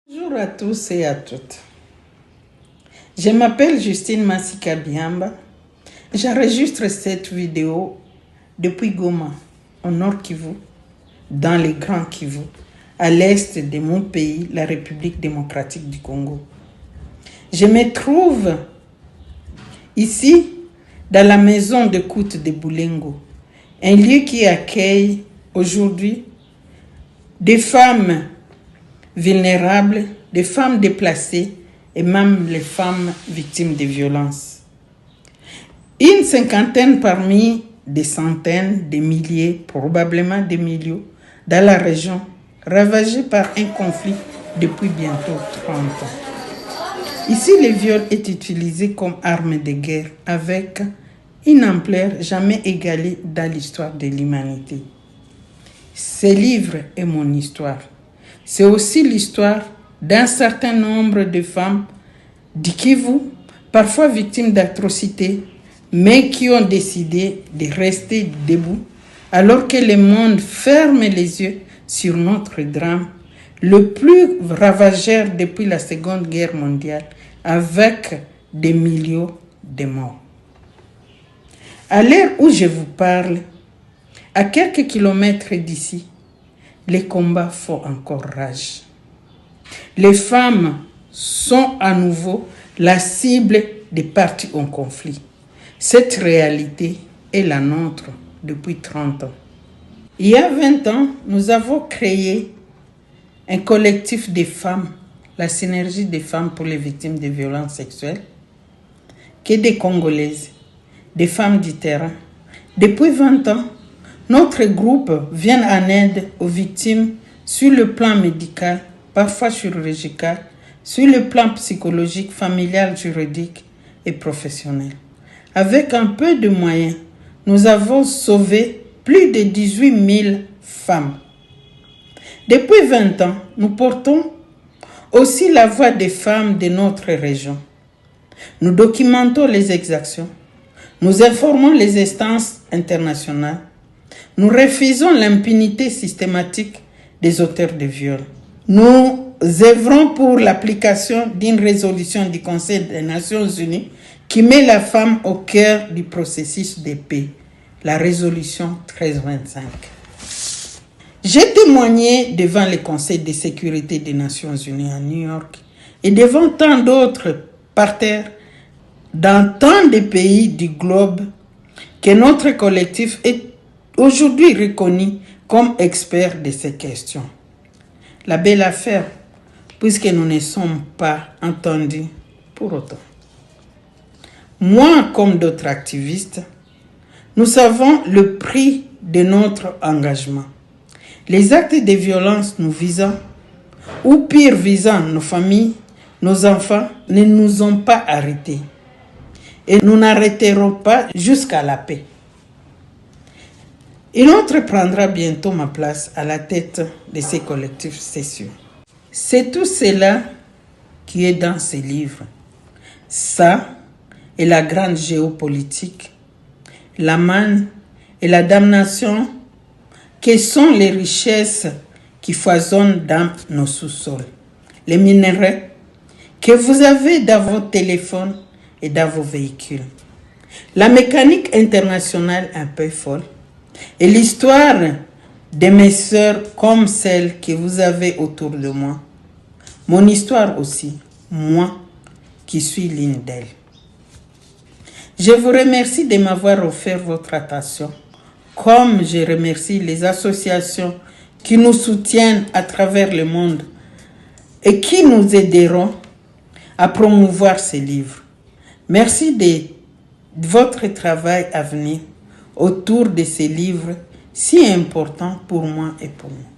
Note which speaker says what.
Speaker 1: Bonjour à tous et à toutes. Je m'appelle Justine Massika Biamba. J'enregistre cette vidéo depuis Goma, au nord Kivu, dans les Grands Kivu, à l'est de mon pays, la République démocratique du Congo. Je me trouve ici, dans la maison d'écoute de Boulengo, un lieu qui accueille aujourd'hui des femmes vulnérables, des femmes déplacées et même les femmes victimes de violences. Une cinquantaine parmi des centaines, des milliers, probablement des millions, dans la région, ravagée par un conflit depuis bientôt 30 ans. Ici, le viol est utilisé comme arme de guerre avec une ampleur jamais égalée dans l'histoire de l'humanité. Ce livre est mon histoire. C'est aussi l'histoire d'un certain nombre de femmes du Kivu, parfois victimes d'atrocités, mais qui ont décidé de rester debout alors que le monde ferme les yeux sur notre drame, le plus ravageur depuis la Seconde Guerre mondiale, avec des millions de morts. À l'heure où je vous parle, à quelques kilomètres d'ici, les combats font encore rage. Les femmes sont à nouveau la cible des partis en conflit. Cette réalité est la nôtre depuis 30 ans. Il y a 20 ans, nous avons créé un collectif de femmes, la Synergie des femmes pour les victimes de violences sexuelles, qui est des Congolaises, des femmes du terrain. Depuis 20 ans, notre groupe vient en aide aux victimes sur le plan médical, parfois chirurgical, sur le plan psychologique, familial, juridique et professionnel. Avec un peu de moyens, nous avons sauvé plus de 18 000 femmes. Depuis 20 ans, nous portons aussi la voix des femmes de notre région. Nous documentons les exactions, nous informons les instances internationales. Nous refusons l'impunité systématique des auteurs de viols. Nous œuvrons pour l'application d'une résolution du Conseil des Nations Unies qui met la femme au cœur du processus de paix, la résolution 1325. J'ai témoigné devant le Conseil de sécurité des Nations Unies à New York et devant tant d'autres partenaires dans tant de pays du globe que notre collectif est aujourd'hui reconnu comme expert de ces questions. La belle affaire, puisque nous ne sommes pas entendus pour autant. Moi, comme d'autres activistes, nous savons le prix de notre engagement. Les actes de violence nous visant, ou pire visant nos familles, nos enfants, ne nous ont pas arrêtés. Et nous n'arrêterons pas jusqu'à la paix. Une autre prendra bientôt ma place à la tête de ces collectifs, c'est sûr. C'est tout cela qui est dans ces livres. Ça est la grande géopolitique, la manne et la damnation, que sont les richesses qui foisonnent dans nos sous-sols. Les minerais que vous avez dans vos téléphones et dans vos véhicules. La mécanique internationale un peu folle. Et l'histoire de mes sœurs comme celle que vous avez autour de moi. Mon histoire aussi, moi qui suis l'une d'elles. Je vous remercie de m'avoir offert votre attention, comme je remercie les associations qui nous soutiennent à travers le monde et qui nous aideront à promouvoir ces livres. Merci de votre travail à venir autour de ces livres si importants pour moi et pour nous.